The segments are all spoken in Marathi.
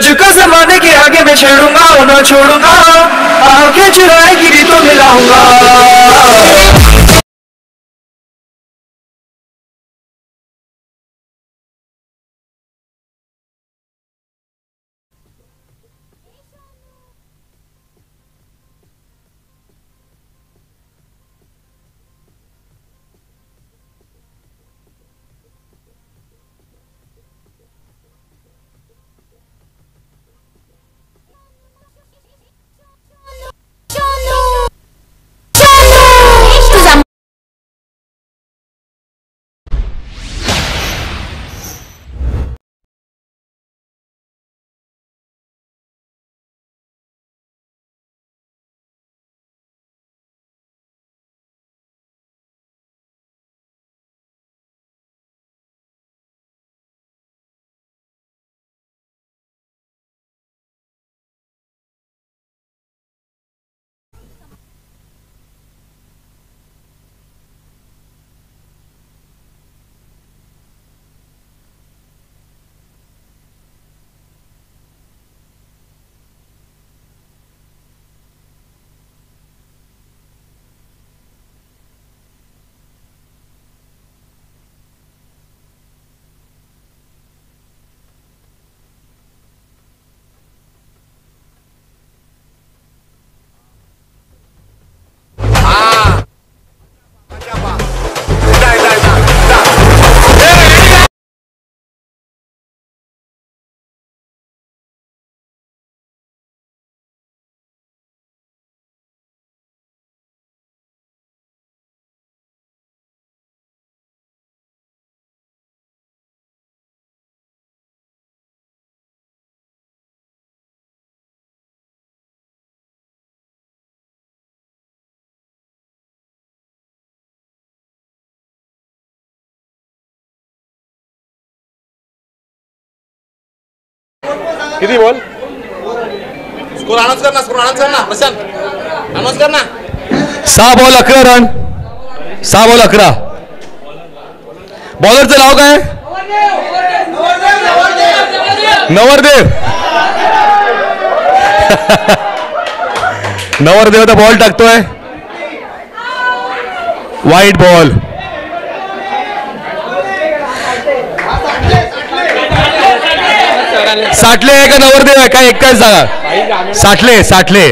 तुझको जमाने के आगे मैं छेड़ूंगा और ना छोड़ूंगा, आंखें चुराएगी तो मिलाऊंगा। किती बॉल? स्कोर अनाउन्स कर ना प्रशांत, अनाउन्स कर ना. 6 बॉल 11 रन. 6 बॉल 11. बॉलरचं नाव काय? नवरदेव. नवरदेव आता बॉल टाकतोय. वाईट बॉल. साठले आहे का नवरदेव आहे काय? एक काय सांगा. साठले.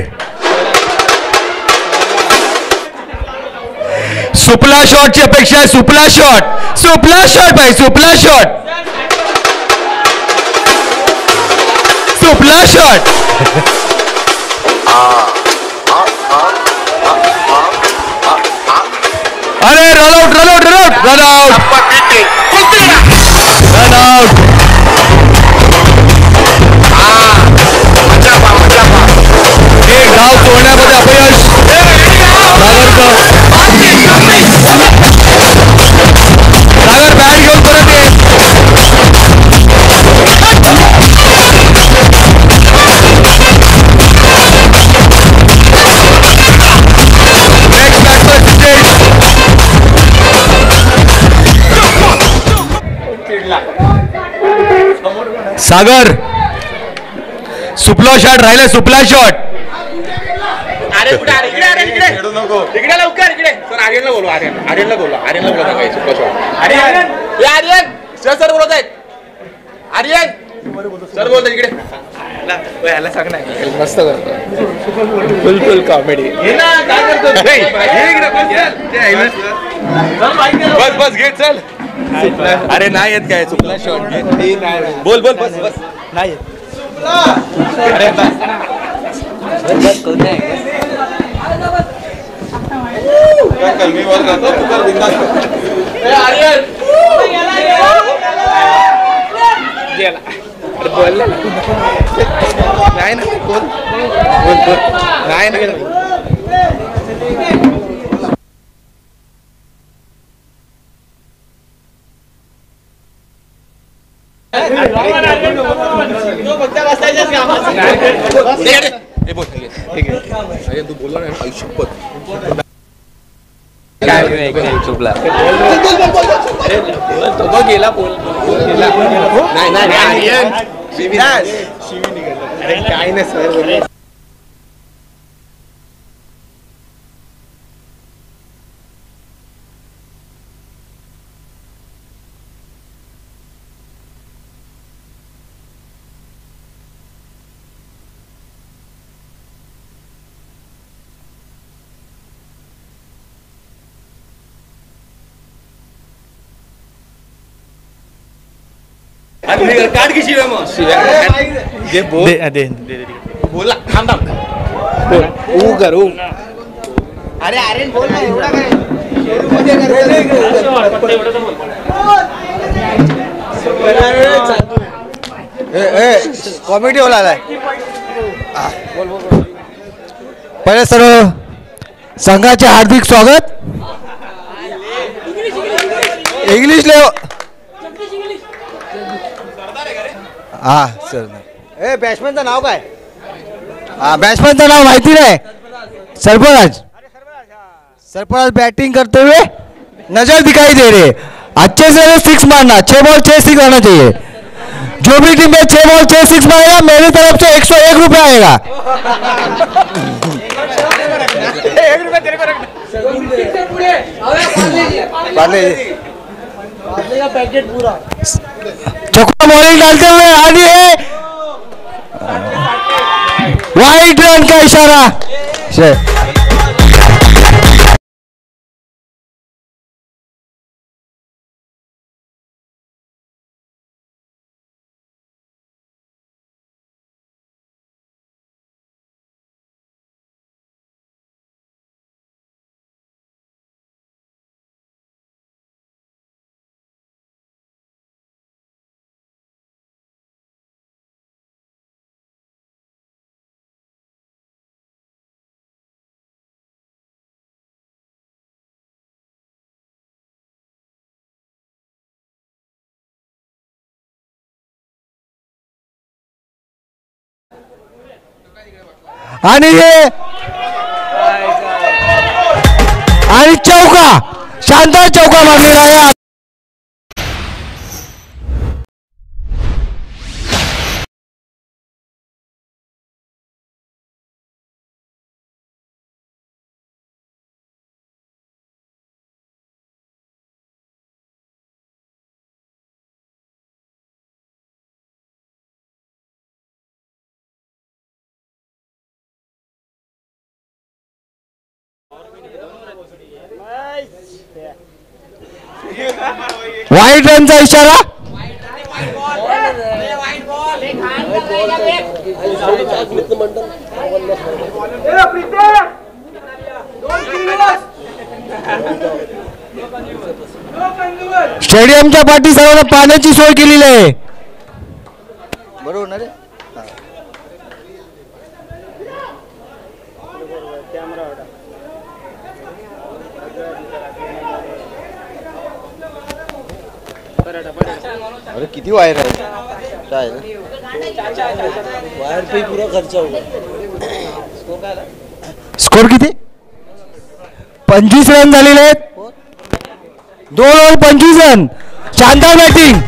सुपला शॉटची अपेक्षा आहे. सुपला शॉट भाई. सुपला शॉट. अरे रन आउट. एक धाव सोडण्यामध्ये अपयश. सागर बॅट घेऊन परत ये. सागर सुपला शॉट राहिला. सुपला शॉट. अरे कुठे इकडे लवकर इकडे. सर आर्यनला बोलवा. आर्यनला बोलवा काय सुपला शॉट. आर्यन सर बोलत आहेत. आर्यन सर बोलतात इकडे. याला सांग ना. मस्त करतो. फुल कॉमेडी. बस घे चल. अरे नाही येत काय सुपला शॉट घे. बोल बस नाही येत. अरे बस कोण नाही. मी वर राहतो तू कर बिंदास. आर्यन गेला. अरे बोल नाही ना. बोल नाही ना. तू बोलला नाही आयुष्यपत चुकला गेला. बोल नाही काय नाही सर. काट की शिव्या मग जे बोल बोला थांब थांब ऊ कर ऊ. अरे अरे बोल ना एवढा काय कॉमेडी होला आलाय. पहिले सर्व संघाचे हार्दिक स्वागत. इंग्लिश ले हा सर. बॅट्समॅनचं नाव काय. हा बॅट्समॅनचं नाव माहिती नाही. सरफराज. सरफराज बैटिंग करते हुए नजर दिखाई दे रहे. अच्छे से 6 मारना. 6 बॉल 6 6 आना चाहिए. जो भी टीम में 6 बॉल 6 6 मारेगा मेरी तरफ से 101 रुपया आएगा. चौका बॉलिंग डालते हुए आगे है. वाइड रन का इशारा. आणि चौका. शानदार चौका मारलेला आहे. वाईट रनचा इशारा. स्टेडियमच्या पाठी सर्वांना पाण्याची सोय केलेली आहे. बरोबर ना रे. अरे किती वायर आहे काय वायर पे पूरा खर्च होगा. स्कोर किती. 25 रन झालेले आहेत. 2 ओव्हर 25 रन. शानदार बॅटिंग.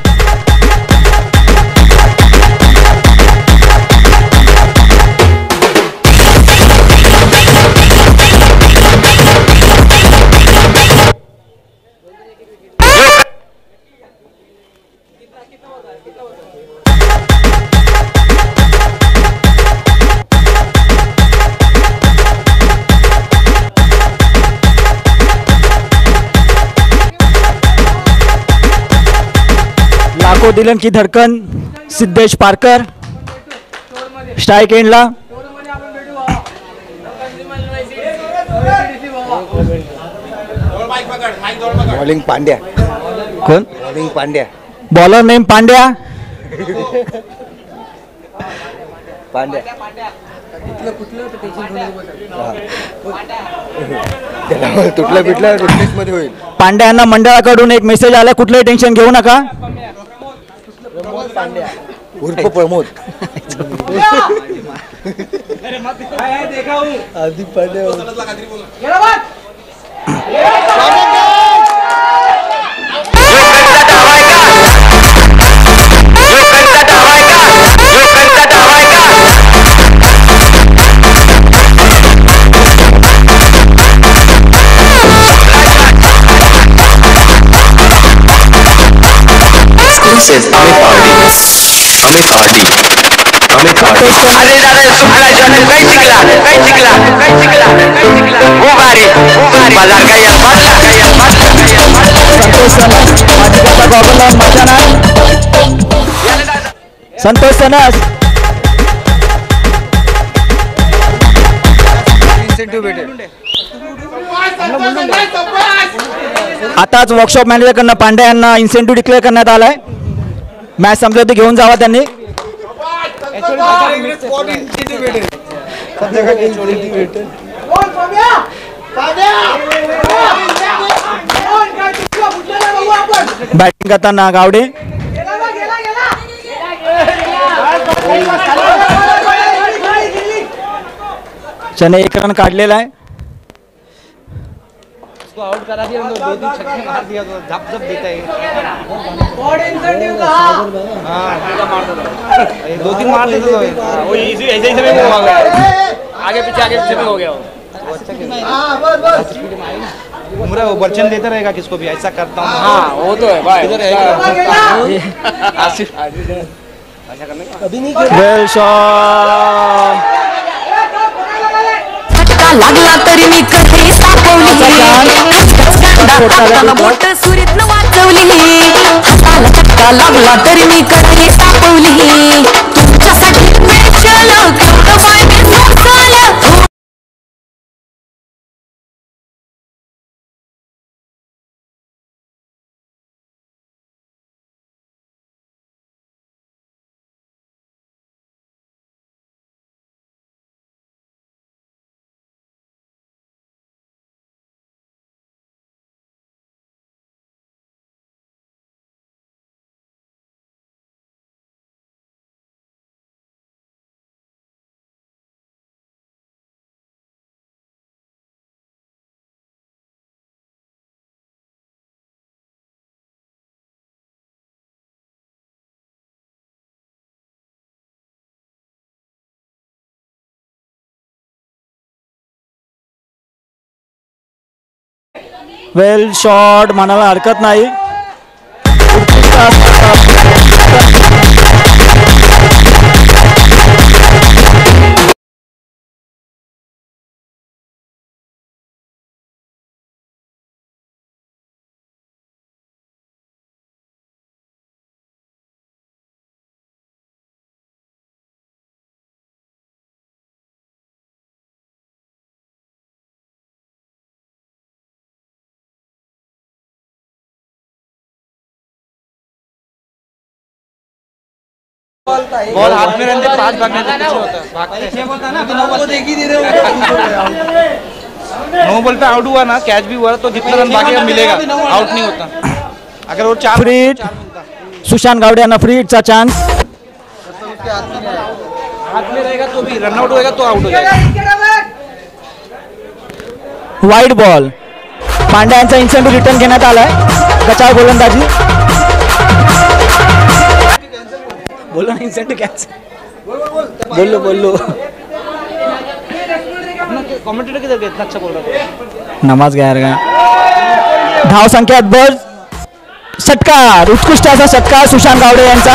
लाखो दिलन की धडकन सिद्धेश पारकर स्ट्राइक एंडला. बॉलिंग पांड्या. कोण. Bowling Pandya. Bowler name Pandya. Pandya तुटलं पिटलं रिप्लेस मध्ये होईल. पांड्या यांना मंडळाकडून एक मेसेज आला. कुठलंही टेन्शन घेऊ नका. उर्फ प्रमोद. आधी पांड्या कबड्डी अमित कबड्डी अरे दादा सुपला शॉट काही जिंकला वो बारी बाजार का या संतोष सनस माजिदाचा गॉगल लावून मैदानात. संतोष सनस आताच वर्कशॉप मॅनेजरकडनं पांडे यांना इन्सेंटिव्ह डिक्लेअर करण्यात आलाय. मॅच संपली होती, घेऊन जावा त्यांनी. बॅटिंग करताना गावडे त्याने 1 रन काढलेला आहे. आउट करा दिया, 2-3 छक्के मार दिया तो झप देता है. हाँ 2-3 मार देता तो वो ऐसे ही में हो गया, आगे पीछे में हो गया वो. उम्र वो बर्चन देता रहेगा किसको भी, ऐसा करता हूँ. हाँ वो तो है भाई. इधर है वेल शॉट लागला तरी मी कधी सापवली बोट सुरीत वाचवली. हाताला चटका लागला तरी मी कधी सापवली. तुमच्यासाठी वेल शॉट म्हणायला हरकत नाही. बॉल हाथ में रहते 5 भागने से कुछ होता है. भागते बोलता ना 9 बॉल एक ही दे रहे हो. 9 बॉल पे आउट हुआ ना, कैच भी हुआ तो जितना रन भागेगा मिलेगा, आउट नहीं होता. अगर वो 4 फ्री हिट सुशांत गावडे यांना फ्री हिटचा चान्स. हाथ में रहेगा तो भी रन आउट होएगा तो आउट हो जाएगा. Wide ball. पांड्या यांचा इन्सेंटिव्ह रिटर्न घेण्यात आलाय. गचाळ गोलंदाजी. बोलो ना, इन्सेंटिव्ह कॅन्सल. बोललो कमेंटेटर किधर गए, इतना अच्छा बोल रहा है. नमाज गया का. धाव संख्या बस. षटकार, उत्कृष्ट असा षटकार सुशांत गावडे यांचा.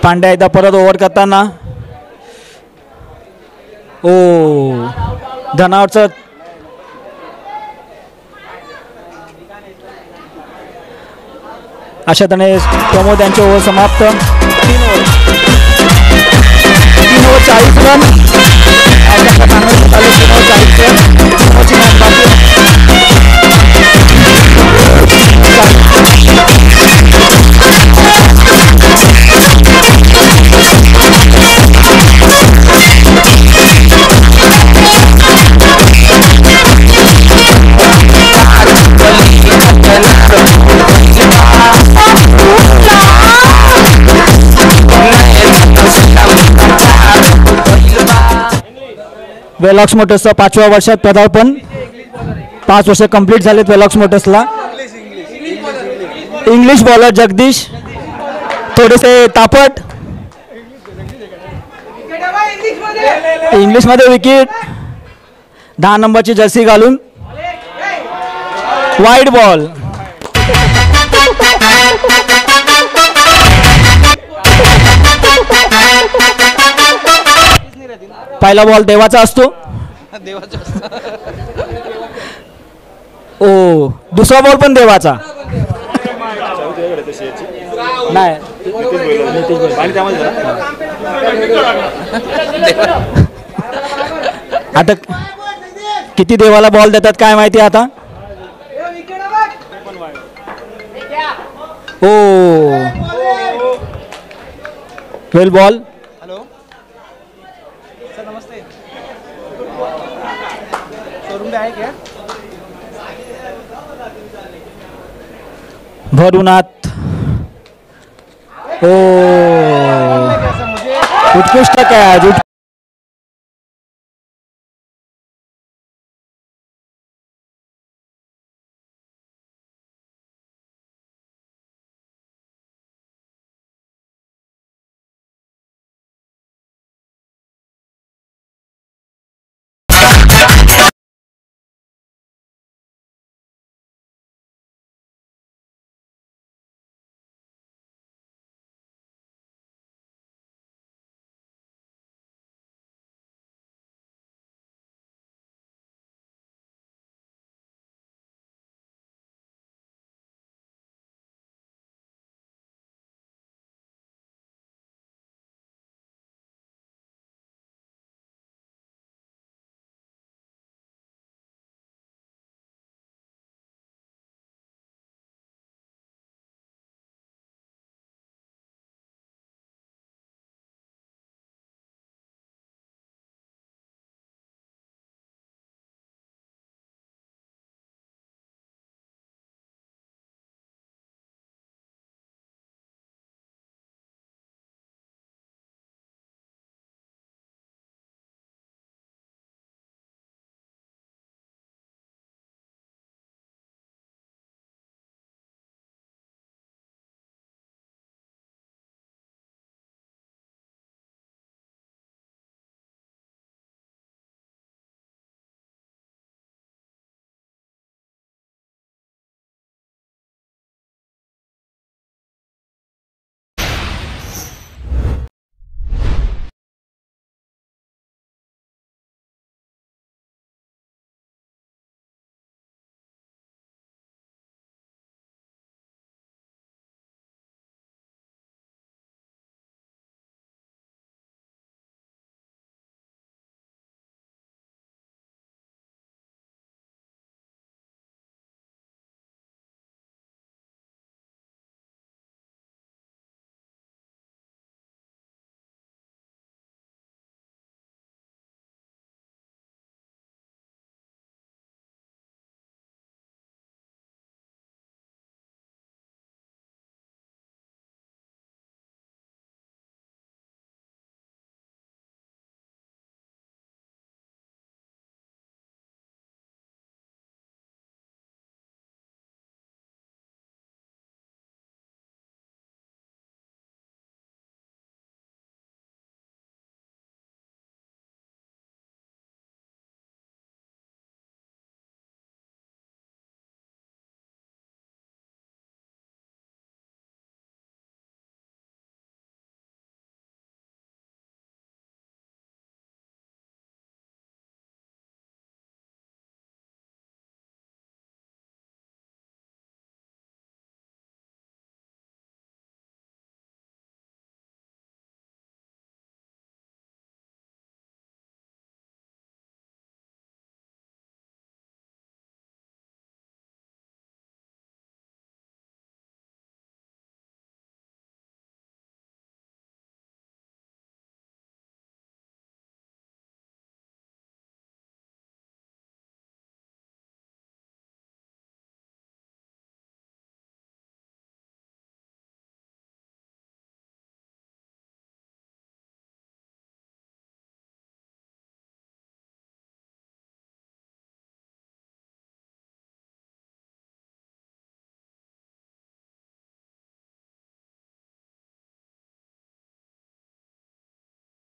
पांड्या एकदा परत ओव्हर करताना. ओ धनावरचं अशा तऱ्हेने प्रमोद यांचे ओव्हर समाप्त. 3 ओव्हर 40 रन. 40 रन. वेलॉक्स मोटर्सचं 5व्या वर्षात पदार्पण. 5 वर्ष कंप्लीट झालेत वेलॉक्स मोटर्सला. इंग्लिश बॉलर जगदीश थोडेसे तापट. इंग्लिशमध्ये विकेट. 10 नंबरची जर्सी घालून. Wide ball. पहिला बॉल देवाचा असतो. ओ दुसरा बॉल पण देवाचा. नाही आता किती देवाला बॉल देतात काय माहिती आता. ओ वेल बॉल. हेलो सर नमस्ते शोरूम पे आए क्या भर उन्हात. ओ उत्कृष्ट कॅच.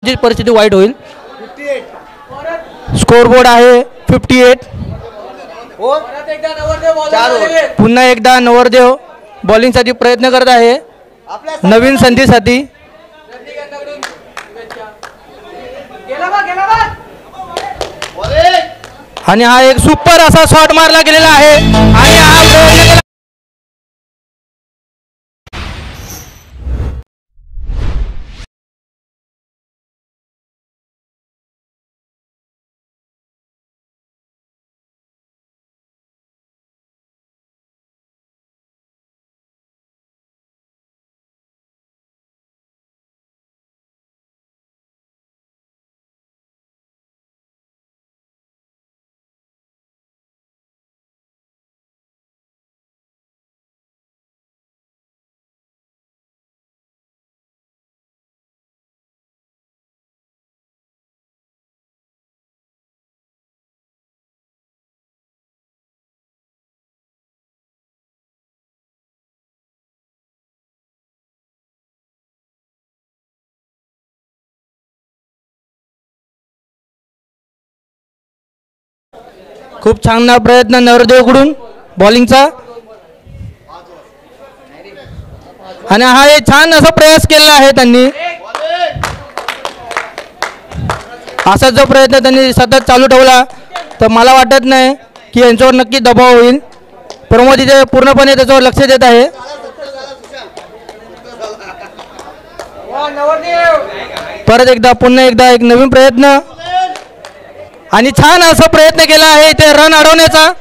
जी परिस्थिती वाईट होईल. स्कोर बोर्ड आहे 58. पुन्हा एकदा नवरदेव बॉलिंगसाठी प्रयत्न करत आहे नवीन संधीसाठी. आणि हा एक सुपर असा शॉट मारला गेलेला आहे आणि हा प्रयत्न केला. खूप चांगला प्रयत्न नवरदेवकडून बॉलिंगचा. आणि हा एक छान असा प्रयास केला आहे त्यांनी. असा जो प्रयत्न त्यांनी सतत चालू ठेवला तर मला वाटत नाही की यांच्यावर नक्की दबाव होईल. प्रमोद इथे पूर्णपणे त्याच्यावर लक्ष देत आहे. परत एकदा पुन्हा एकदा एक नवीन प्रयत्न आणि छान असा प्रयत्न केला आहे ते रन अडवण्याचा.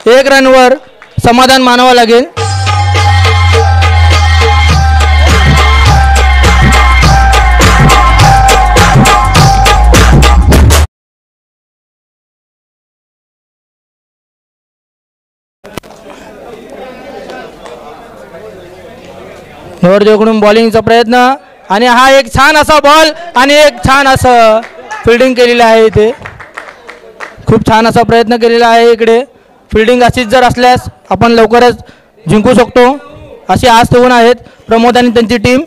1 रनवर समाधान मानावं लागेल. नवरदेवकडून बॉलिंगचा प्रयत्न आणि हा एक छान असा बॉल आणि एक छान असं फिल्डिंग केलेली आहे. इथे खूप छान असा प्रयत्न केलेला आहे. इकडे फिल्डिंग अशीच जर असल्यास आपण लवकरच जिंकू शकतो अशी आस ठेवून आहेत प्रमोद आणि त्यांची टीम.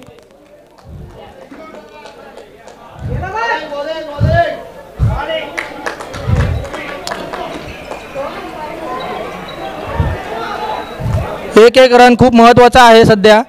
एक रन खूप महत्त्वाचा आहे सध्या.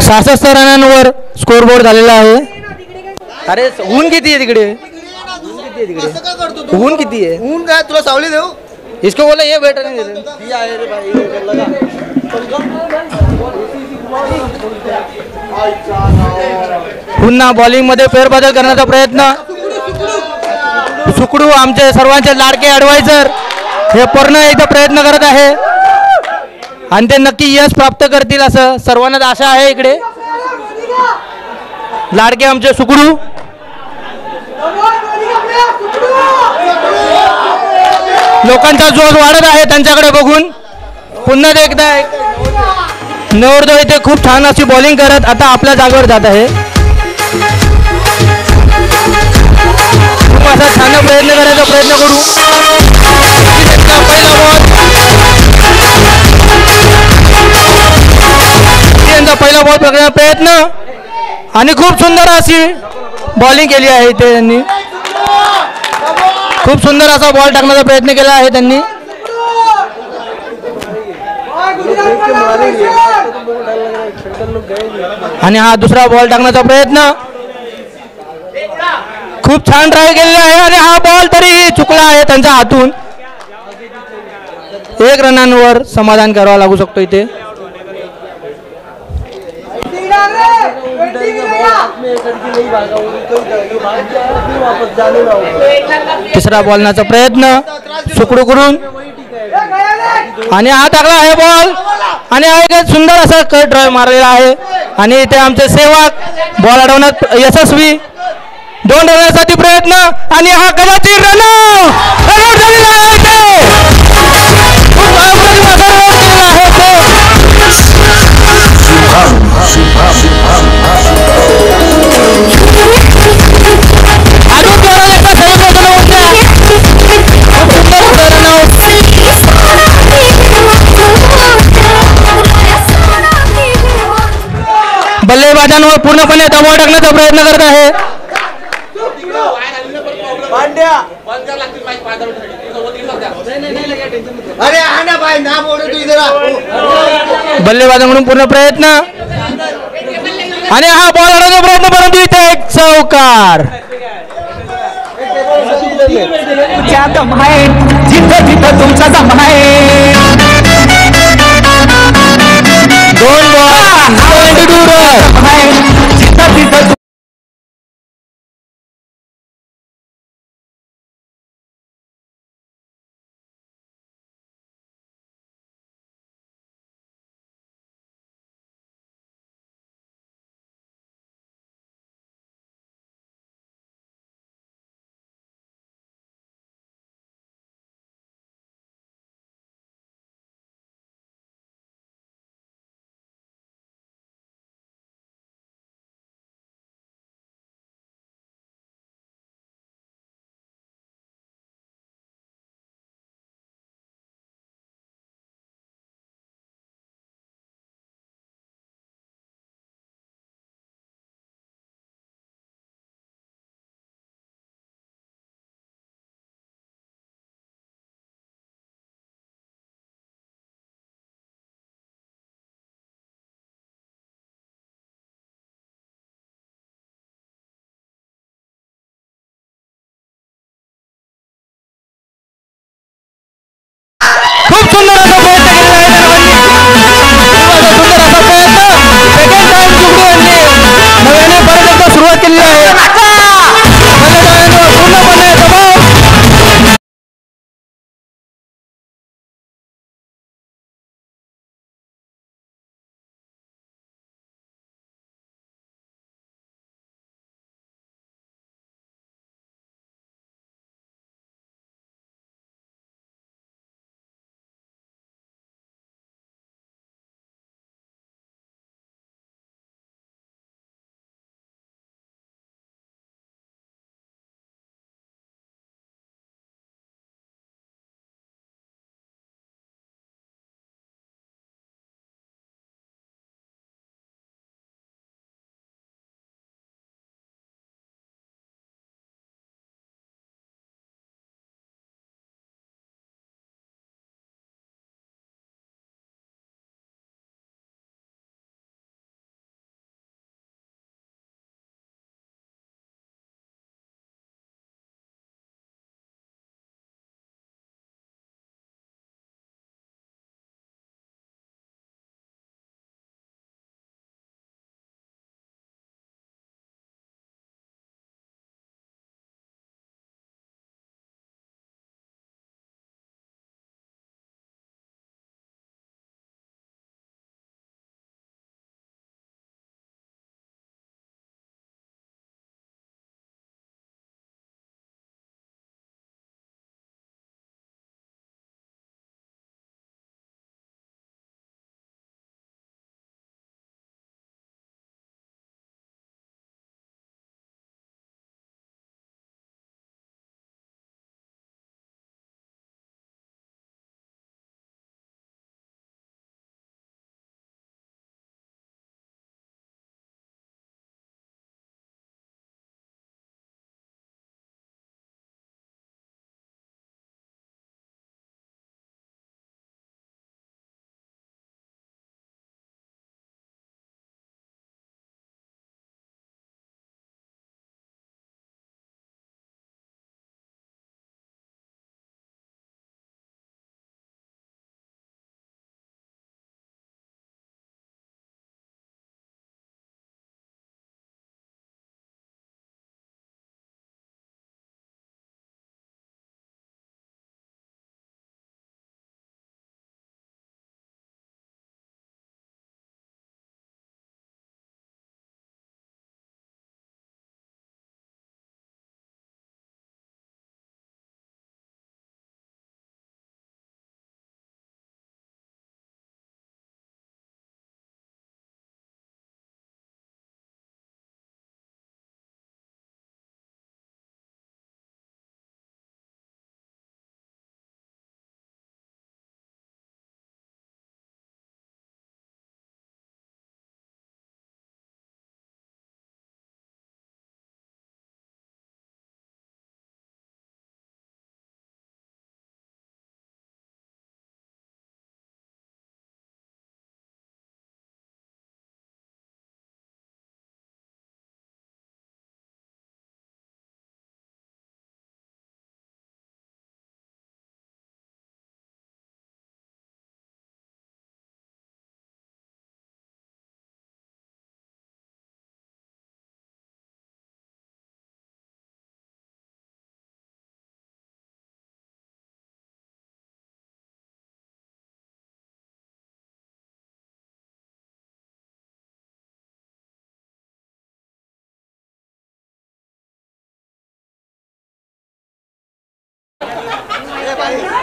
सहासष्ट रनांवर स्कोर बोर्ड झालेला आहे. अरे ऊन किती आहे तिकडे? ऊन किती आहे? ऊन काय तुला सावली देऊ? इसको बोला ये बेटा नहीं पुन्हा बॉलिंग मध्ये फेरबदल करण्याचा प्रयत्न. सुकडू आमचे सर्वांचे लाडके ॲडवायझर हे पूर्ण एकदा प्रयत्न करत आहे आणि ते नक्की यश प्राप्त करतील असं सर्वांनाच आशा आहे. इकडे लाडके आमचे सुकडू लोकांचा जोश वाढत आहे त्यांच्याकडे बघून. पुन्हा एकदा नवरदेव इथे खूप छान अशी बॉलिंग करत आता आपल्या जागेवर जात आहे. खूप असा छान प्रयत्न करायचा प्रयत्न करू. पहिला बॉल पकडण्याचा प्रयत्न आणि खूप सुंदर अशी बॉलिंग केली आहे इथे त्यांनी. खूप सुंदर असा बॉल टाकण्याचा प्रयत्न केला आहे त्यांनी. आणि हा दुसरा बॉल टाकण्याचा प्रयत्न खूप छान ट्राय केलेला आहे आणि हा बॉल तरी चुकला आहे त्यांच्या हातून. 1 रनांवर समाधान करावं लागू शकतो इथे. तिसरा बॉलनाचा प्रयत्न सुकडू करून आणि हा टाकला आहे बॉल आणि हा एक सुंदर असा कट ड्राइव्ह मारलेला आहे आणि इथे आमचे सेवक बॉल अडवण्यात यशस्वी. 2 रनासाठी प्रयत्न आणि हा कदाचित रन आउट झालेला आहे. खूप बल्लेबाजांवर पूर्णपणे दबाव टाकण्याचा प्रयत्न करत आहे. अरे आना भाई ना बोलू तू इधर बल्लेबाजांकडून पूर्ण प्रयत्न आणि हा बॉल अडवण्याचा प्रयत्न, परंतु इथे एक चौकार. दम आहे जिथं तिथं तुमचा दम आहे. 2 बॉल 22 रन. जिथं तिथं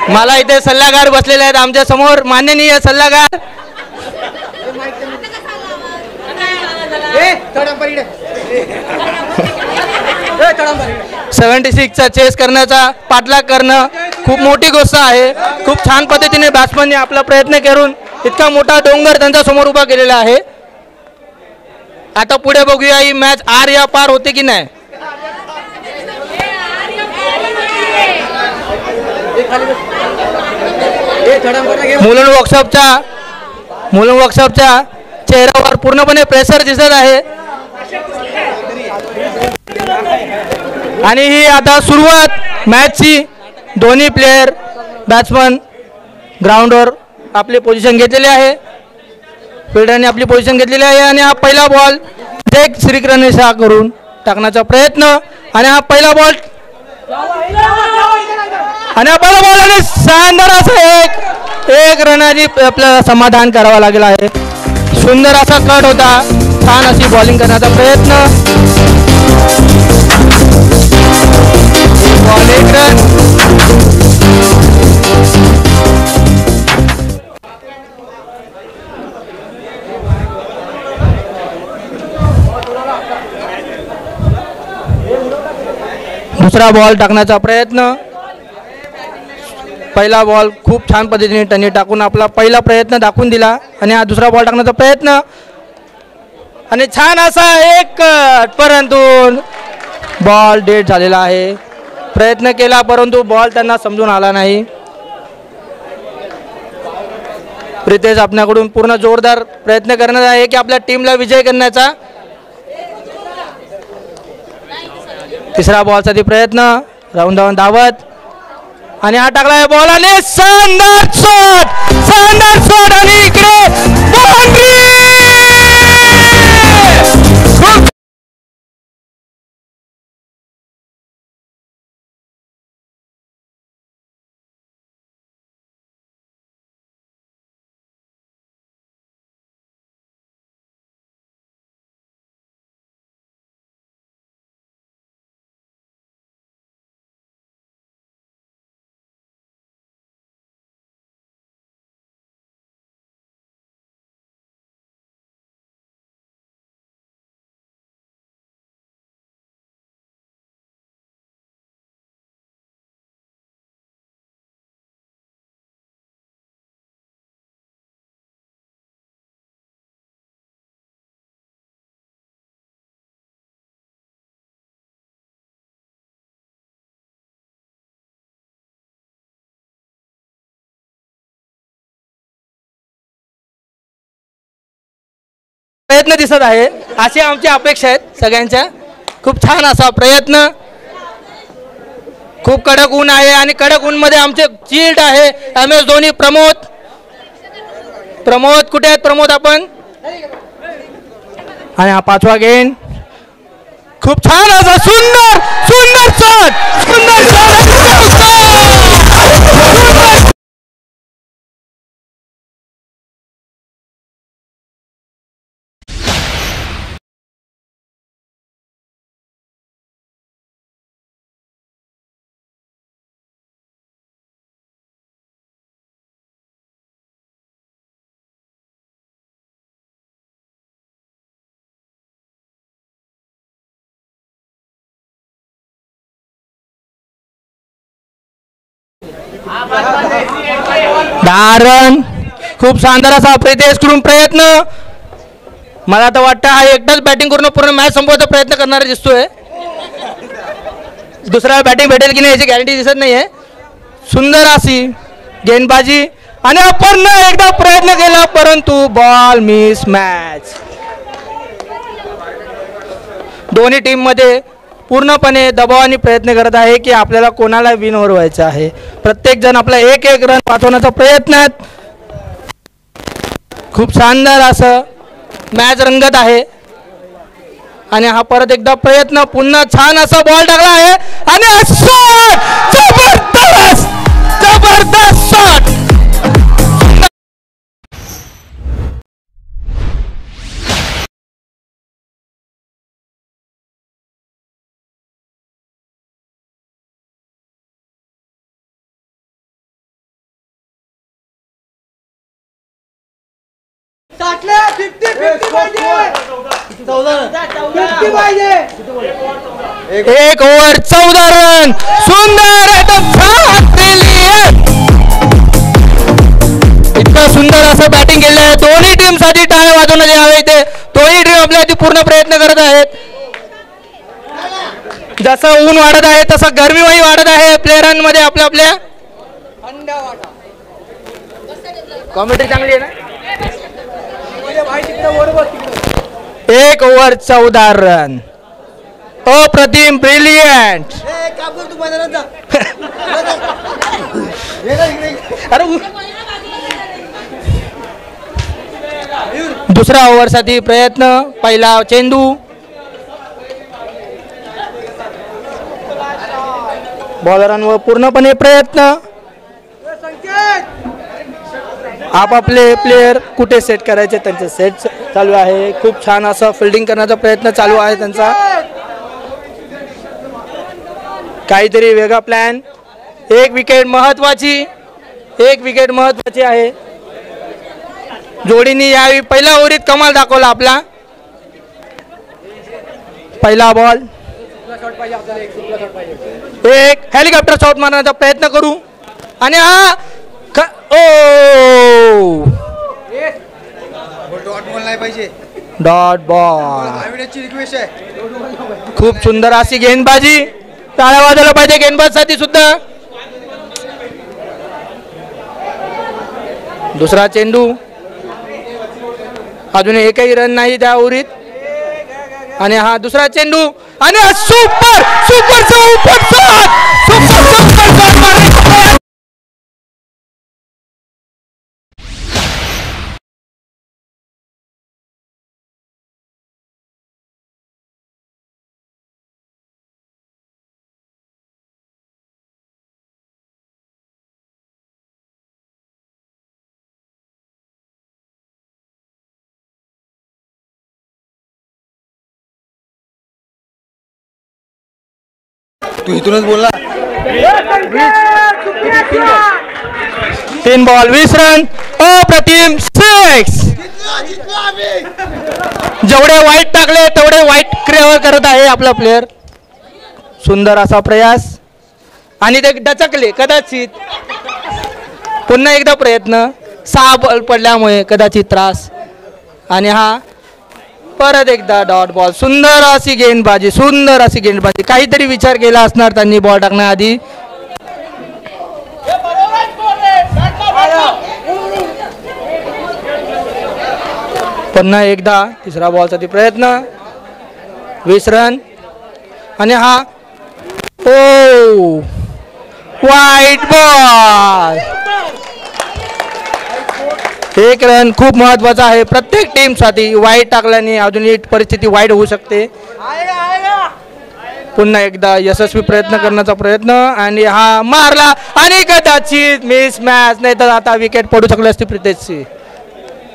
मला इथे सल्लागार बसलेले आहेत आमच्या समोर, माननीय सल्लागार. 76चा चेस करण्याचा पाठलाग करणं खूप मोठी गोष्ट आहे. खूप छान पद्धतीने बॅट्समनने आपला प्रयत्न करून इतका मोठा डोंगर त्यांच्या समोर उभा केलेला आहे. आता पुढे बघूया ही मॅच आर या पार होते की नाही. मुलं वर्कशॉपच्या चेहऱ्यावर पूर्णपणे प्रेशर दिसत आहे. आणि ही आता सुरुवात मॅचची. दोन्ही प्लेयर बॅट्समन ग्राउंडवर आपली पोझिशन घेतलेली आहे. फिल्डरने आपली पोझिशन घेतलेली आहे आणि हा पहिला बॉल एक श्रीकृष्णशा करून टाकण्याचा प्रयत्न. आणि हा पहिला बॉल आणि शानदार असं एक रनाची आपल्याला समाधान करावं लागेल आहे. सुंदर असा कट होता. छान अशी बॉलिंग करण्याचा प्रयत्न. बॉल एक रन. दुसरा बॉल टाकण्याचा प्रयत्न. पहिला बॉल खूप छान पद्धतीने त्यांनी टाकून आपला पहिला प्रयत्न दाखवून दिला. आणि हा दुसरा बॉल टाकण्याचा प्रयत्न आणि छान असा एक कट, परंतु बॉल डेड झालेला आहे. प्रयत्न केला परंतु बॉल त्यांना समजून आला नाही. प्रितेश आपल्याकडून पूर्ण जोरदार प्रयत्न करण्यात आहे की आपल्या टीमला विजय करण्याचा. तिसरा बॉलसाठी प्रयत्न. राऊंड धावत आणि हा टाकला आहे बॉल आणि शानदार शॉट आणि इकडे बाउंड्री. प्रयत्न दिसत आहे अशी आमची अपेक्षा आहेत सगळ्यांच्या. खूप छान असा प्रयत्न. खूप कडक ऊन आहे आणि कडक ऊन मध्ये आमचे चील्ड आहे MS धोनी. प्रमोद कुठे आहेत प्रमोद आपण. आणि हा पाचवा गेंद. खूप छान असा सुंदर शॉट. धारण. खूप शानदार असा प्रितेश कडून प्रयत्न. मला तर वाटतं हा एकटाच बॅटिंग करून पूर्ण मॅच संपवायचा प्रयत्न करणारा दिसतोय. दुसरा बॅटिंग भेटेल की नाही याची गॅरंटी दिसत नाहीये. सुंदर अशी गेंदबाजी आणि आपण एकदा प्रयत्न केला परंतु बॉल मिस मॅच. दोन्ही टीम मध्ये पूर्णपणे दबावाने प्रयत्न करत आहे की आपल्याला कोणाला विन ओव्हर व्हायचं आहे. प्रत्येक जण आपला एक रन पाठवण्याचा प्रयत्न. खूप शानदार असं मॅच रंगत आहे. आणि हा परत एकदा प्रयत्न. पुन्हा छान असा बॉल टाकला आहे आणि जबरदस्त शॉट. एक ओव्हर 14 रन. सुंदर इतकं सुंदर असं बॅटिंग केलं आहे. दोन्ही टीम साठी टाळ्या वाजवण्यात यावे. इथे दोन्ही टीम आपल्या पूर्ण प्रयत्न करत आहेत. जसं ऊन वाढत आहे तसं गरमीही वाढत आहे प्लेयरांमध्ये. आपल्या कॉमेंट्री चांगली आहे ना. एक ओव्हर 14 रन. अप्रतिम, ब्रिलियंट. दुसरा ओव्हरसाठी प्रयत्न. पहिला चेंडू बॉलरांवर पूर्णपणे प्रयत्न. आपापले प्लेयर कुठे सेट करायचे त्यांचे सेट चालू आहे. खूप छान असं फिल्डिंग करण्याचा प्रयत्न चालू आहे त्यांचा. काहीतरी वेगळा प्लॅन. एक विकेट महत्वाची आहे. जोडीने यावी. पहिल्या ओव्हरीत कमाल दाखवला आपला. पहिला बॉल. एक हेलिकॉप्टर शॉट मारण्याचा प्रयत्न करू. आणि हा डॉट बॉल. खूप सुंदर अशी गेंदबाजी. टाळ्या वाजवल्या पाहिजे गेंदबाजसाठी सुद्धा. दुसरा चेंडू. अजून एकही रन नाही त्या ओव्हरीत. आणि हा दुसरा चेंडू. आणि हा सुपर तू इथूनच बोलला. 3 बॉल 20 रन. अप्रतिम 6. जेवढे वाईट टाकले तेवढे वाईट क्रिया करत आहे आपला प्लेयर. सुंदर असा प्रयास. आणि ते डचकले कदाचित. पुन्हा एकदा प्रयत्न. 6 बॉल पडल्यामुळे कदाचित त्रास. आणि हा परत एकदा डॉट बॉल. सुंदर अशी गेंदबाजी. काहीतरी विचार केला असणार त्यांनी बॉल टाकण्याआधी. पुन्हा एकदा तिसरा बॉलसाठी प्रयत्न. 20 रन. आणि हा वाईट बॉल. 1 रन खूप महत्वाचा आहे प्रत्येक टीम साठी. वाईट टाकल्याने अजूनही परिस्थिती वाईट होऊ शकते. पुन्हा एकदा यशस्वी प्रयत्न करण्याचा प्रयत्न. आणि हा मारला. आणि कदाचित मिस मॅच. नाही तर आता विकेट पडू शकली असती प्रितेशची.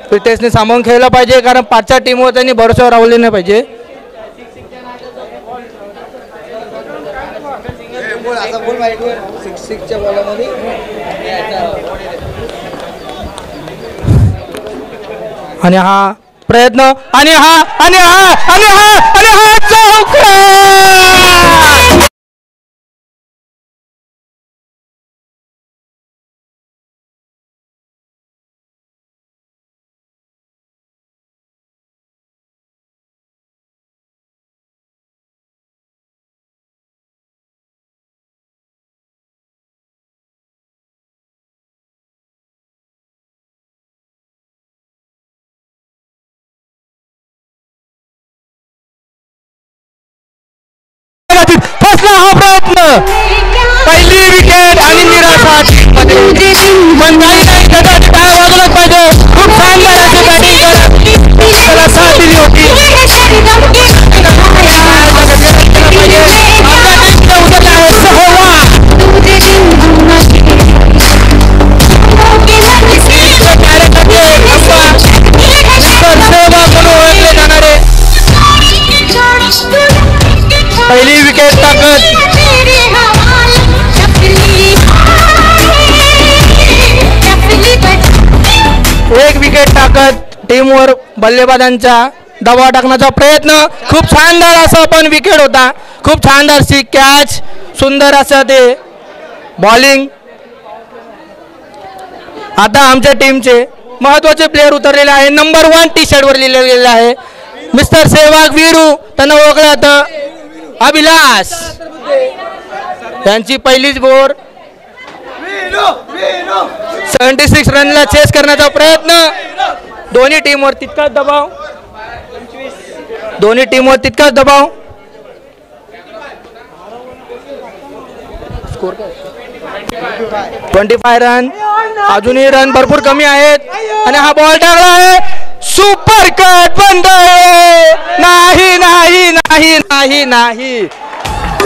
प्रितेशने सामावून खेळलं पाहिजे. कारण 5च्या टीमवर त्यांनी भरोशावर राहिली नाही पाहिजे. आणि हा प्रयत्न. आणि हा चौका. फसला हा प्रयत्न. पहिली विकेट आणि निराशा. पण काही नाही कदाचित काय वाजवलंच पाहिजे. खूप शानदार अशी बॅटिंग करत त्याला साथ दिली होती. पहिली विकेट टाकत एक विकेट टाकत टीम बल्लेबाजांचा दबाव टाकण्याचा प्रयत्न. खूप शानदार असं पण विकेट होता. खूप शानदार सी कॅच. सुंदर असं ते बॉलिंग. आता आमच्या टीमचे महत्वाचे प्लेयर उतरलेले आहे. नंबर 1 टी शर्ट वर लिहिलेलं गेलेलं आहे मिस्टर सेवाग वीरू. त्यांना ओळखलं जातं अभिलाष. त्यांची पहिलीच बोर. 76 रनला चेस करण्याचा प्रयत्न. दोन्ही टीमवर तितकाच दबाव. 25 रन. अजूनही रन भरपूर कमी आहेत आणि हा बॉल टाकला आहे. सुपर कट बंद आहे. नाही नाही नाही नाही नाही.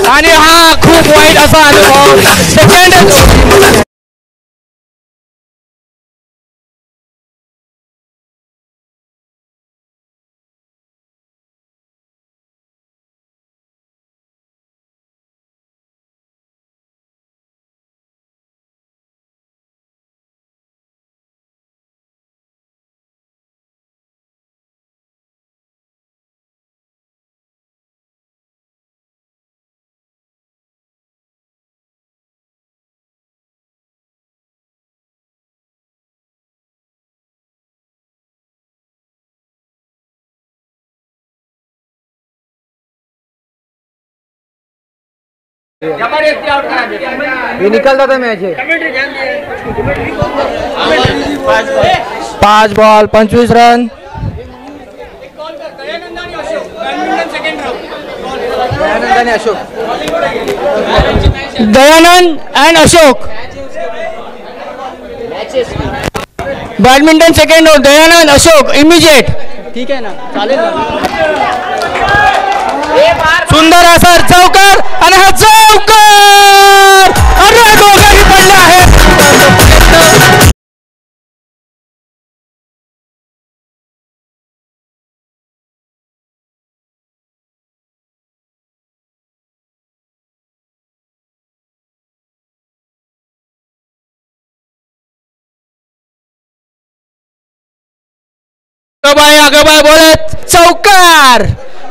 आणि हा खूप वाईट असा अनुभव. सेकंड निकलता था match. 5 ball 25 run. Dayanand and Ashok. Badminton second round. Dayanand Ashok immediate. ठीक आहे ना चालेल ना. सुंदर असा चौकार आणि हा चौकार. अरे दोघांनी पडले आहे. आगबाय बोलत चौकार.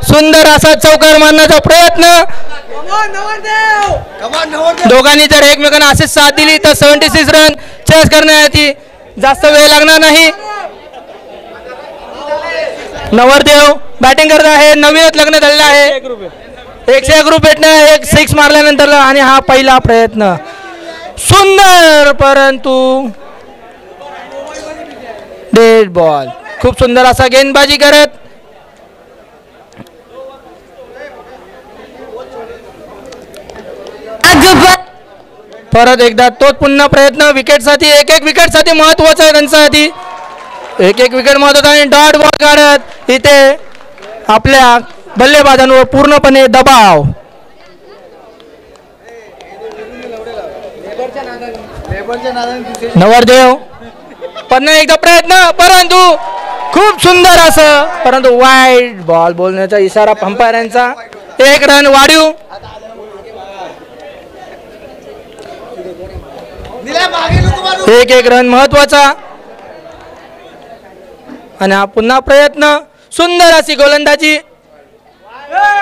सुंदर असा चौकार मारण्याचा प्रयत्न. दोघांनी जर एकमेकांना असेच साथ दिली तर 76 रन चेस करण्यासाठी जास्त वेळ लागणार नाही. नवरदेव बॅटिंग करत आहे. नवीनच लग्न झालेलं आहे. 101 रुपये एक 6 मारल्यानंतर आणि हा पहिला प्रयत्न सुंदर परंतु डेड बॉल. खूप सुंदर असा गेंदबाजी करत परत एकदा तोच पुन्हा प्रयत्न. विकेटसाठी एक विकेटसाठी महत्वाचा आहे. त्यांच्यासाठी एक विकेट महत्वाचा आणि डॉट बॉल काढत इथे आपल्या बल्लेबाजांवर पूर्णपणे दबाव. नवरदेव पुन्हा एकदा प्रयत्न परंतु खूप सुंदर असं परंतु वाईड बॉल बोलण्याचा इशारा अंपायरांचा. 1 रन वाढीव. एक रन महत्वाचा आणि हा पुन्हा प्रयत्न. सुंदर अशी गोलंदाजी.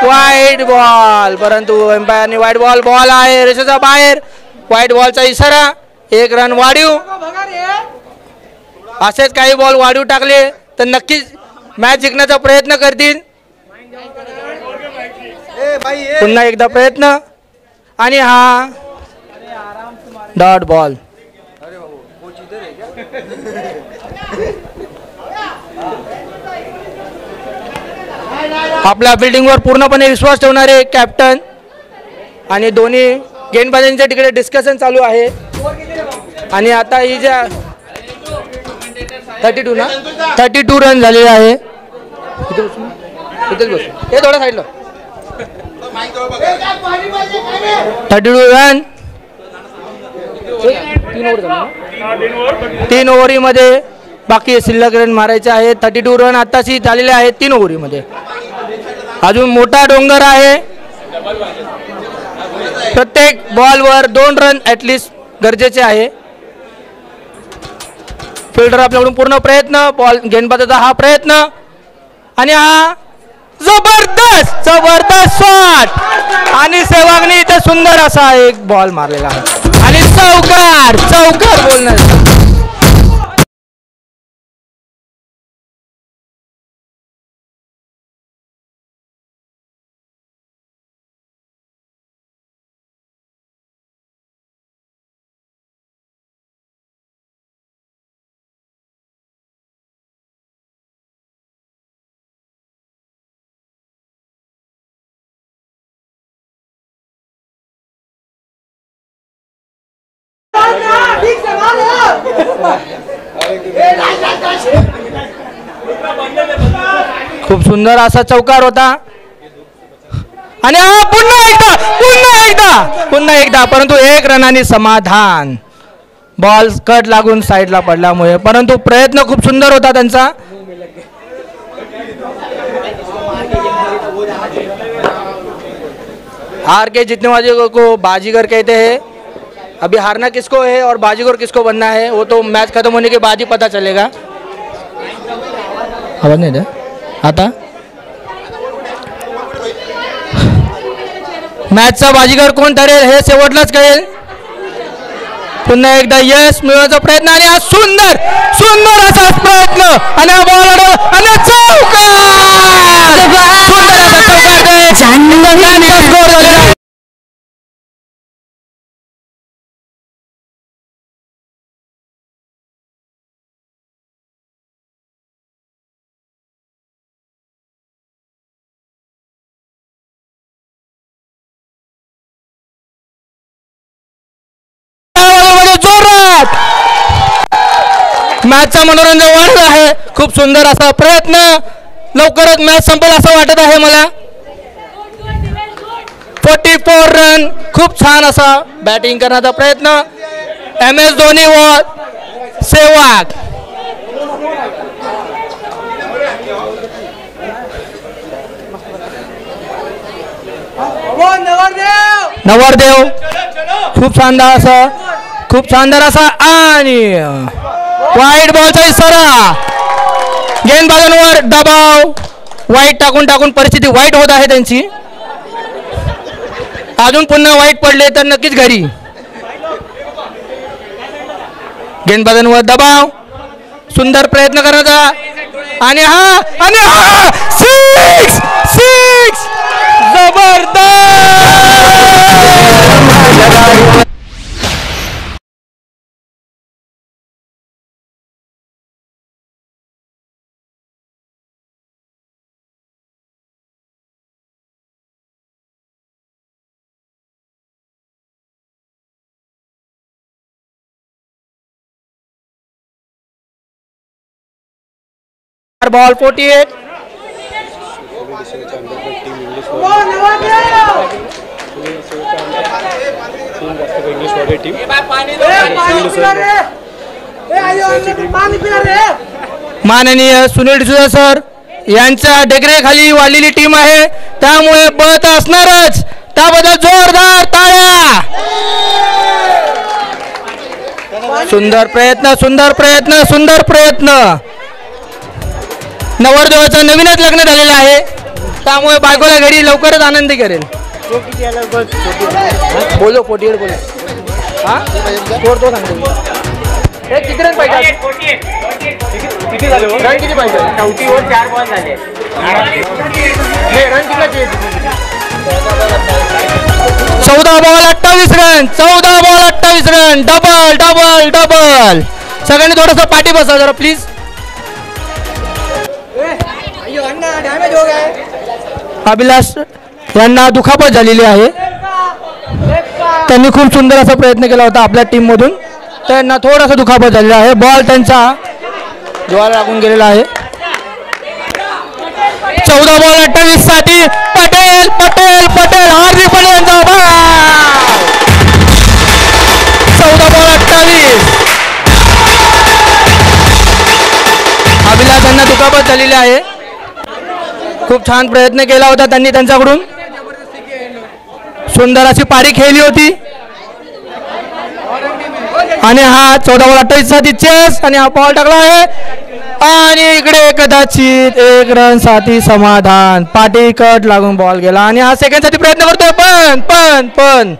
वाईड बॉल परंतु अंपायरने वाईड बॉल आहे रेषेच्या बाहेर. वाईड बॉलचा इशारा. 1 रन वाढीव. असेच काही बॉल वाढीव टाकले तर नक्कीच मॅच जिंकण्याचा प्रयत्न करतील. पुन्हा एकदा प्रयत्न आणि हा डॉट बॉल. आपल्या फिल्डिंगवर पूर्णपणे विश्वास ठेवणारे कॅप्टन आणि दोन्ही गेंदबाजांच्या तिकडे डिस्कशन चालू आहे. आणि आता ही ज्या 32 रन झालेले आहे. हे थोडा साईडला 32 रन. 3 ओव्हरीमध्ये बाकी शिल्लक रन मारायचे आहेत. 32 रन आताशी झालेले आहेत 3 ओव्हरीमध्ये. अजून मोठा डोंगर आहे. प्रत्येक बॉलवर 2 रन ॲटलिस्ट गरजेचे आहे. फिल्डर आपल्याकडून पूर्ण प्रयत्न. बॉल गेंदबाजाचा हा प्रयत्न आणि हा जबरदस्त जबरदस्त शॉट आणि सेवागने इथे सुंदर असा एक बॉल मारलेला आहे आणि चौकार चौकार बोलणं. खूप सुंदर असा चौकार होता आणि हा पुन्हा एकदा परंतु 1 रनाने समाधान. बॉल कट लागून साईडला पडल्यामुळे परंतु प्रयत्न खूप सुंदर होता त्यांचा. हार के जीतने वाले को बाजीगर कहते हैं. अभी हारना किसको है और बाजीगर किसको बनना है वो तो मैच खत्म होने के बाद ही पता चलेगा. आवाज नाही दे आता. मॅचचा बाजीगर कोण ठरेल हे शेवटलाच कळेल. पुन्हा एकदा यश मिळवण्याचा प्रयत्न आणि हा सुंदर सुंदर असा प्रयत्न आणि हा बॉल आणि चौकार सुंदर असा चौकार. मॅचचा मनोरंजन वाढलं आहे. खूप सुंदर असा प्रयत्न. लवकरच मॅच संपेल असं वाटत आहे मला. 44 रन. खूप छान असा बॅटिंग करण्याचा प्रयत्न. MS धोनी व सेवाग. नवरदेव खूप शानदार असा आणि वाईट बॉलचा इशारा. गेंदबाजांवर दबाव वाईट टाकून परिस्थिती वाईट होत आहे त्यांची. अजून पुन्हा वाईट पडले तर नक्कीच घरी. गेंदबाजांवर दबाव. सुंदर प्रयत्न करण्याचा आणि हा सिक्स सिक्स जबरदस्त. बॉल 48. माननीय सुनील डिसूजा सर यांच्या डेगरेखाली वाढलेली टीम आहे त्यामुळे बळत असणारच. त्याबद्दल जोरदार टाळ्या. सुंदर प्रयत्न सुंदर प्रयत्न सुंदर प्रयत्न. नवरदेवाचं नवीनच लग्न झालेलं आहे त्यामुळे बायकोला घरी लवकरच आनंदी करेल. बोलो 48 बोलो. हा स्कोर तो सांगतो. हे किती रन पाहिजे. किती झाले रन किती पाहिजे. 4 बॉल झाले. रन किती 14 ball 28 run. 14 ball 28 run. Double double double. सगळ्यांनी थोडंसं पाठी बसा जरा प्लीज. अभिलाष यांना दुखापत झालेली आहे. त्यांनी खूप सुंदर असा प्रयत्न केला होता आपल्या टीम मधून. त्यांना थोडासा दुखापत झालेला आहे. बॉल त्यांचा डोळ्याला लागून गेलेला आहे. 14 बॉल 28 साठी पटेल पटेल पटेल हार्दिक पटेल यांचा बॉल. 14 बॉल 28. अभिलाष यांना दुखापत झालेली आहे. खूप छान प्रयत्न केला होता त्यांनी त्यांच्याकडून. सुंदर अशी पारी खेळली होती आणि हा 14 बॉल 28 साठी चेस आणि हा बॉल टाकला आहे. आणि इकडे कदाचित एक रन साठी समाधान. पाठी कट लागून बॉल गेला आणि हा सेकंड साठी प्रयत्न करतोय पण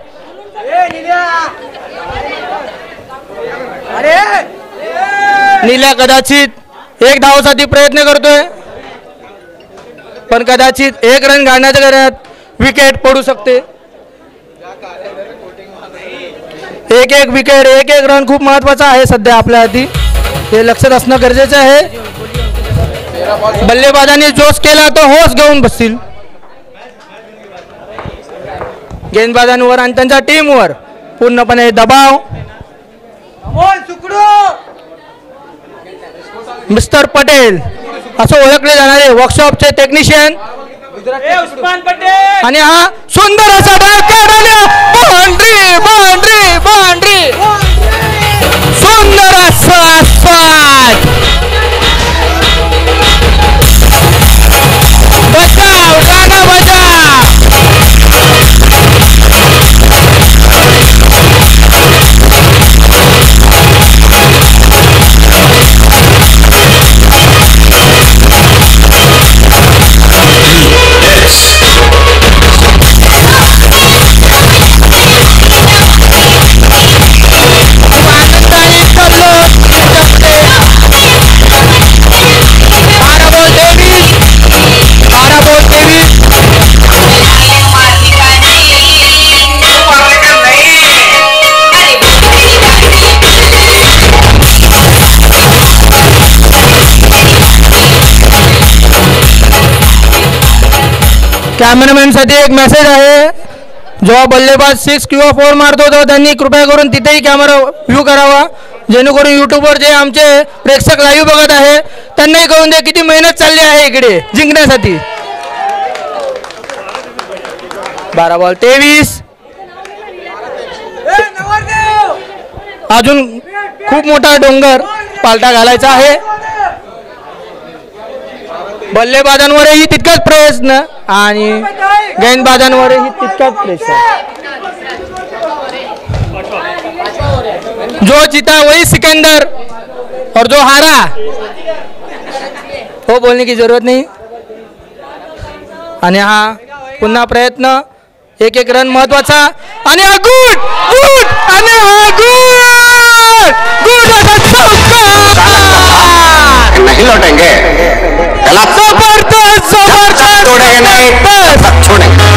नील्या कदाचित एक धावसाठी प्रयत्न करतोय पण कदाचित एक रन गाण्याच्या घरात विकेट पडू शकते. एक विकेट एक रन खूप महत्वाचा आहे सध्या आपल्यासाठी. हे लक्षात असणं गरजेचं आहे. बल्लेबाजांनी जोश केला तर होश घेऊन बसतील. गेंदबाजांवर आणि त्यांच्या टीमवर पूर्णपणे दबाव. मिस्टर पटेल असं ओळखले जाणारे वर्कशॉपचे टेक्निशियन आणि हा सुंदर असा बाउंड्री सुंदर असा स्वाद. बचाव गाणं बजा. कॅमेरामॅन साठी एक मेसेज आहे. जेव्हा बल्लेबाज 6 किंवा 4 मारतो तेव्हा त्यांनी कृपया करून तिथेही कॅमेरा व्ह्यू करावा जेणेकरून युट्यूबवर जे आमचे प्रेक्षक लाईव्ह बघत आहे त्यांनाही कळून दे किती मेहनत चालली आहे इकडे जिंकण्यासाठी. 12 बॉल 23. अजून खूप मोठा डोंगर पालटा घालायचा आहे. बल्लेबाजांवरही तितकाच प्रयत्न आणि गेंदबाजांवरही तितकाच प्रेशर. जो जीता वही सिकंदर और जो हारा वो बोलने की जरूरत नहीं. आणि हा पुन्हा प्रयत्न एक रन महत्वाचा आणि हा गुड आणि हा गुड नहीं लौटेंगे. जबरदस्त छोड़ेंगे नहीं, छोड़ेंगे.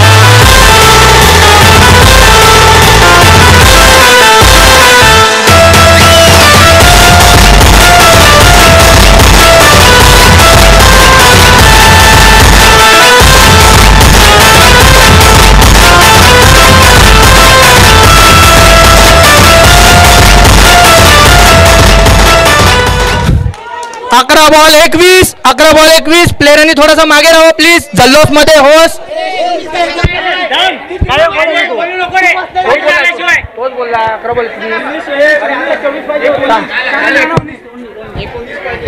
अकरा बॉल 21 प्लेयरांनी थोडासा मागे राहावं प्लीज. जल्लोष मध्ये होस.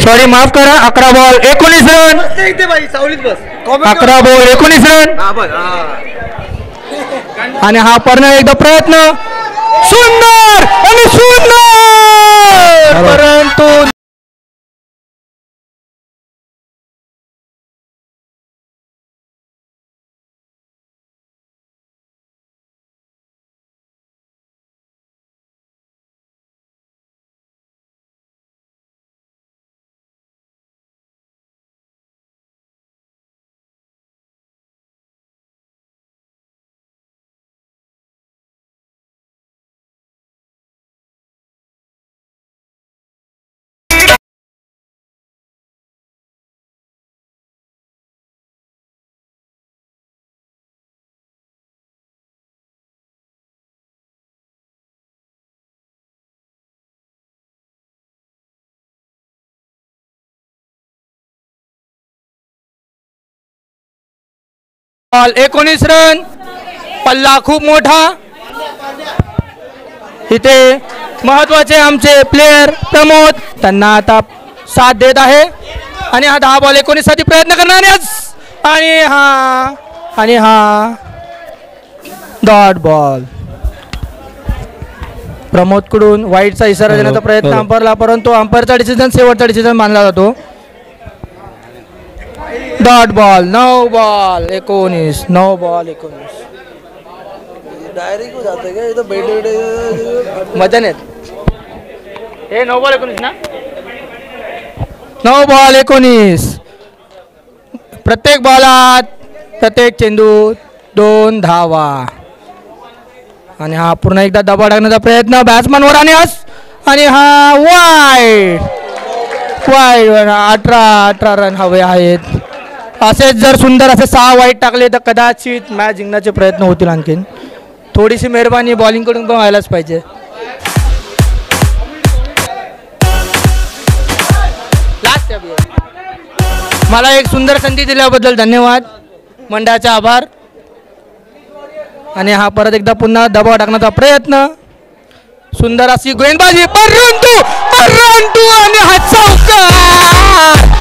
सॉरी माफ करा. 11 बॉल 19 रन. 11 ball 19 run. आणि हा पुन्हा एकदा प्रयत्न सुंदर आणि सुंदर परंतु बॉल 19 रन. पल्ला खूप मोठा. इथे महत्वाचे आमचे प्लेयर प्रमोद त्यांना आता साथ देत आहे आणि हा 10 बॉल 19 साठी प्रयत्न करणार आणि हा डॉट बॉल. प्रमोद कडून वाईटचा इशारा देण्याचा प्रयत्न अंपायरला परंतु अंपायरचा डिसिजन शेवटचा डिसिजन मानला जातो. डॉट बॉल 9 बॉल 19 9 बॉल 19 मजा नाही हे 9 बॉल 19 ना 9 बॉल 19 प्रत्येक बॉलात प्रत्येक चेंडू 2 धावा आणि हा पुन्हा एकदा दबाव टाकण्याचा प्रयत्न बॅट्समनवर आणि हा वाईड 18 रन हवे आहेत असेच जर सुंदर असे 6 वाईड टाकले तर कदाचित मॅच जिंकण्याचे प्रयत्न होतील आणखीन थोडीशी मेहरबानी बॉलिंग कडून पण व्हायलाच पाहिजे मला एक सुंदर संधी दिल्याबद्दल धन्यवाद मंडळाचे आभार आणि हा परत एकदा पुन्हा दबाव टाकण्याचा प्रयत्न सुंदर अशी गोलंदाजी परंतु आणि हा चौकार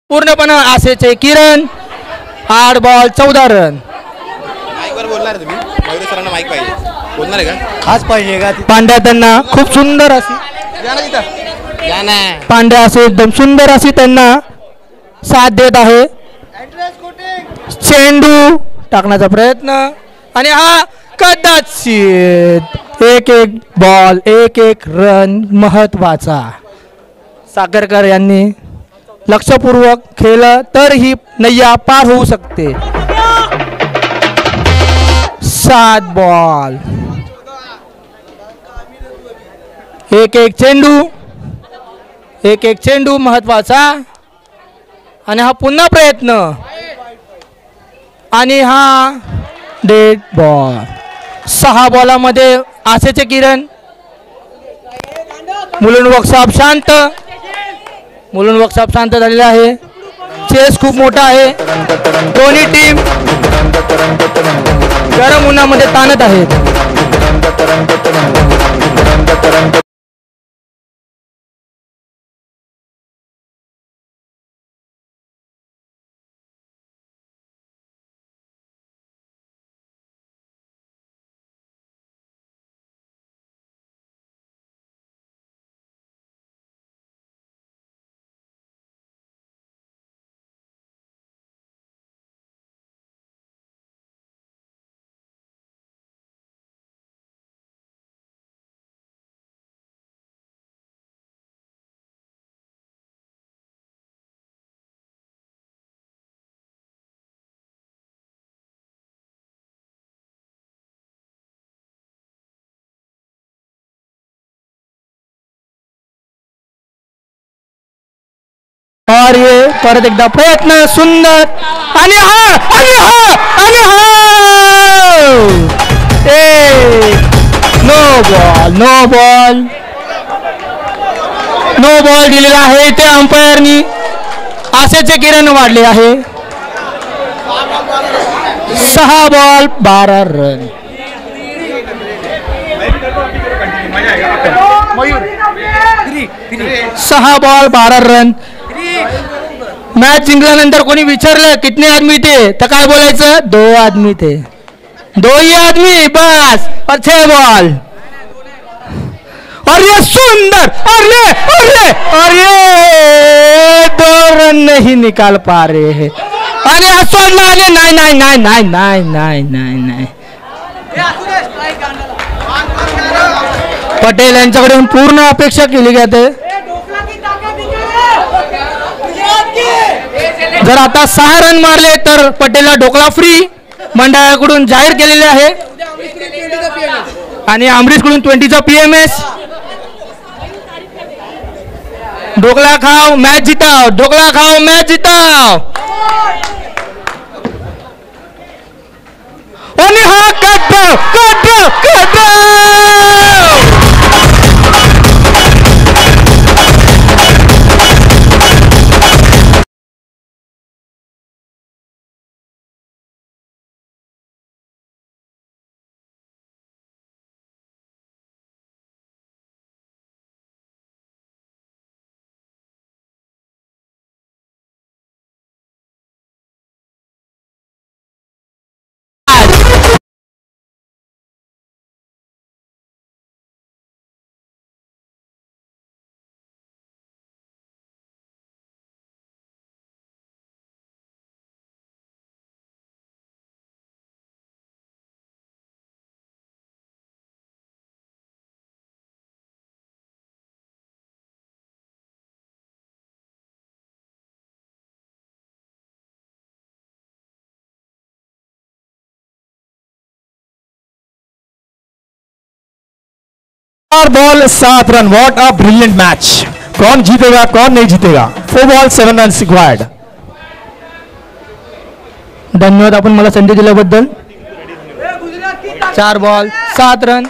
पूर्णपणे आशेचे किरण 8 बॉल 14 रन माईकवर बोलणार तुम्ही मयुरी सरांना माईक पाहिजे बोलणार आहे का आज पाहिजे का पांड्या त्यांना खूप सुंदर अशी या ना पांड्या असे एकदम सुंदर अशी त्यांना साथ देत आहे चेंडू टाकण्याचा प्रयत्न आणि हा कदाचित एक बॉल एक रन महत्वाचा सागरकर यांनी लक्षपूर्वक खेळलं तर ही नैया पार होऊ शकते 7 बॉल एक चेंडू महत्वाचा आणि हा पुन्हा प्रयत्न आणि हा डेड बॉल 6 बॉलामध्ये आशेचे किरण मुलुंड वर्कशॉप शांत झालेला आहे चेस खूप मोठा आहे दोन्ही टीम गरम उन्हामध्ये ताणत आहेत और ये परत एकदा प्रयत्न सुंदर आणि नो बॉल दिलेला आहे ते अंपायरनी आशेचे किरण वाढले आहे 6 बॉल 12 रन सहा बॉल 12 रन मॅच जिंकल्यानंतर कोणी विचारलं कितने आदमी थे तर काय बोलायचं 2 आदमी थे 2 ही आदमी बस और 6 बॉल और ये सुंदर और ये 2 रन नहीं निकाल पा रहे हैं अरे सोडला अरे नाही पटेल यांच्याकडून पूर्ण अपेक्षा केली जाते जर आता 6 रन मारले तर पटेलला ढोकळा फ्री मंडळाकडून जाहीर केलेले आहे आणि अमरीशकडून 20चा PMS ढोकळा खाओ मॅच जिताओ आणि हा 4 ball 7 run. What a brilliant match. कौन जीतेगा कौन नहीं जीतेगा. 4 बॉल 7 रन रिक्वायर्ड. धन्यवाद आपण मला संधी दिल्याबद्दल. 4 बॉल 7 रन.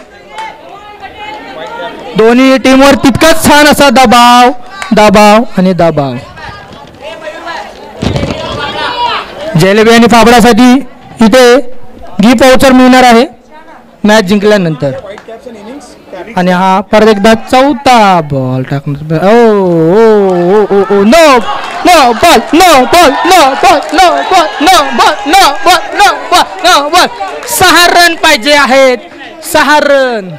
दोन्ही टीमवर तितकाच छान असा दबाव दबाव आणि दबाव. जलेबी आणि फाफडासाठी इथे गिफ्ट वाउचर मिळणार आहे मॅच जिंकल्यानंतर. आणि हा परत एकदा चौथा बॉल टाकणार. Oh oh oh oh no no ball no ball no ball no ball no ball no ball no ball no ball. 6 run पाहिजे आहेत. 6 रन.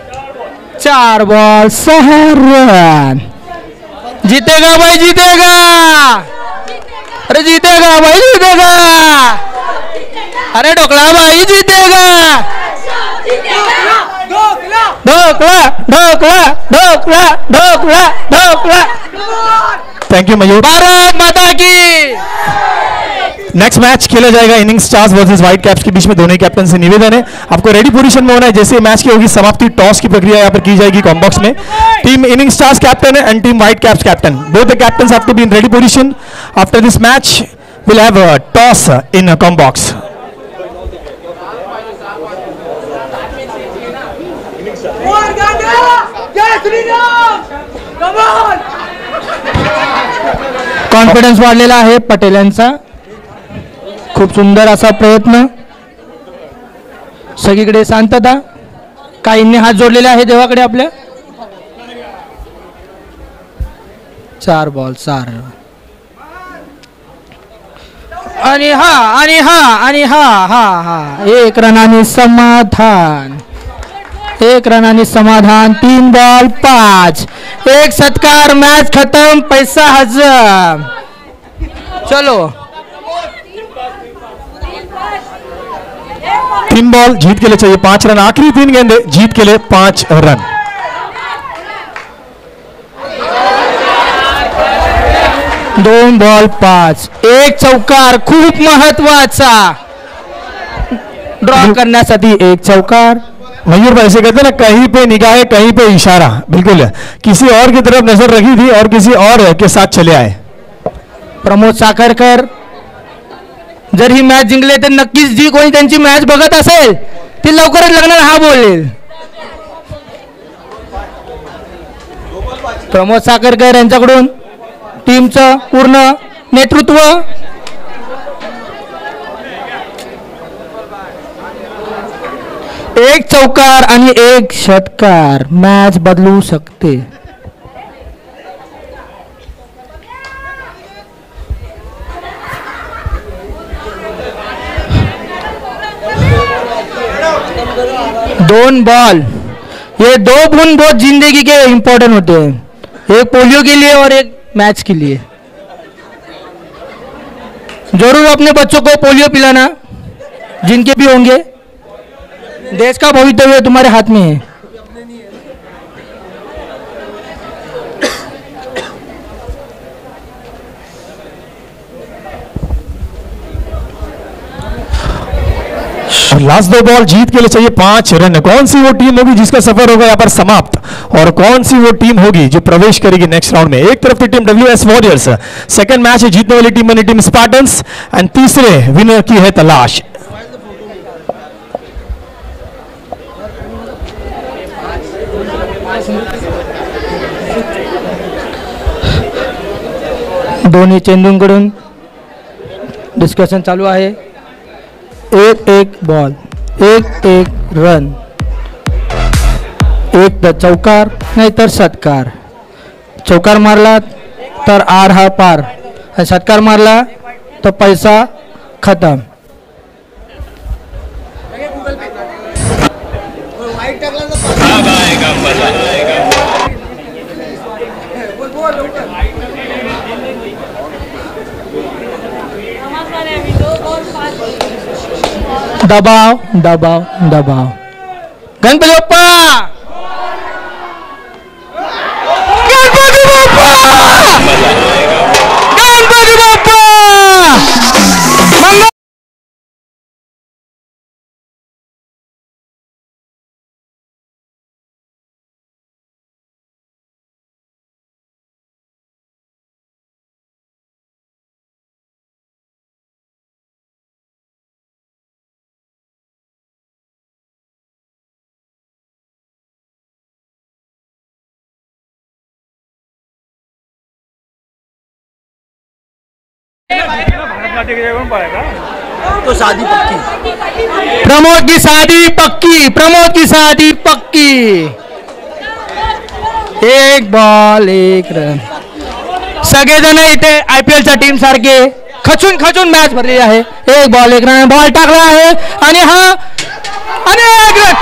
4 ball 6 run. जीतेगा भाई जीतेगा. अरे जीतेगा भाई जीतेगा. अरे ढोकला भाई जीतेगा. ढोकला ढोकला ढोकला ढोकला ढोकला. Thank you Mayur. भारत माता की. नेक्स्ट मैच खेला जाएगा inning stars versus white caps के बीच में. दोनों कैप्टन से निवेदन है आपको रेडी पोजीशन में होना है. जैसे मैच की होगी समाप्ति टॉस की प्रक्रिया यहाँ पर की जाएगी कॉम्बॉक्स में. टीम इनिंग स्टार्स कैप्टन है and team white caps captain. Both the captains have to be in ready position. After this match will have a toss in combox. Confidence वाढलेला आहे पटेल यांचा. खूप सुंदर असा प्रयत्न. सगळीकडे शांतता. काहींनी हात जोडलेले आहे देवाकडे आपल्या. 4 बॉल 4. आणि हा आणि हा आणि हा हा हा 1 रनाने समाधान. 1 रनाने समाधान. 3 बॉल 5. 1 षटकार. मैच खत्म. पैसा हजम. चलो 3 बॉल जीत के लिए चाहिए 5 रन. आखिरी 3 गेंदे जीत के लिए 5 रन. 2 बॉल 5. 1 चौकार. खूप महत्वाचा. ड्रॉ करण्यासाठी 1 चौकार. मयूर भाई ऐसे कहते हैं ना कहीं पे निगाह कहीं पे इशारा. बिल्कुल किसी और की तरफ नजर रखी थी और किसी और के साथ चले आए. प्रमोद साखरकर जर ही मॅच जिंकले तर नक्कीच जी कोणी त्यांची मॅच बघत असेल ती लवकरच लग्नाला हा बोलेल. प्रमोद साखरकर यांच्याकडून टीमचं पूर्ण नेतृत्व. एक चौकार आणि 1 षटकार. मॅच बदलू शकते. दोन बॉल. ये 2 बूंद बहुत जिंदगी के इम्पोर्टेंट होते हैं. एक पोलियो के लिए और एक मैच के लिए. जरूर अपने बच्चों को पोलियो पिलाना जिनके भी होंगे. देश का भविष्य तुम्हारे हाथ में है. और लास्ट 2 बॉल जीत के लिए चाहिए 5 रन. कौन सी वो टीम होगी जिसका सफर होगा यहाँ पर समाप्त और कौन सी वो टीम होगी जो प्रवेश करेगी नेक्स्ट राउंड में. एक तरफ की team WS warriors. Second match है जीतने वाली टीम बनी टीम स्पार्टन्स एंड तीसरे विनर की है तलाश. दोन्ही चेंडूंकडून डिस्कशन चालू आहे. 1 बॉल 1 रन. 1 तर चौकार नाही तर षटकार. चौकार मारला तर आर हा पार आणि षटकार मारला तर पैसा खतम. दबाव दबाव दबाव. गणपती बाप्पा प्रमोद की शादी पक्की, प्रमोद की शादी पक्की. एक बॉल एक रन. सगळेजण इथे IPLच्या टीम सारखे खचून खचून मॅच भरलेली आहे. एक बॉल एक रन. बॉल टाकला आहे आणि हा आणि एक रन.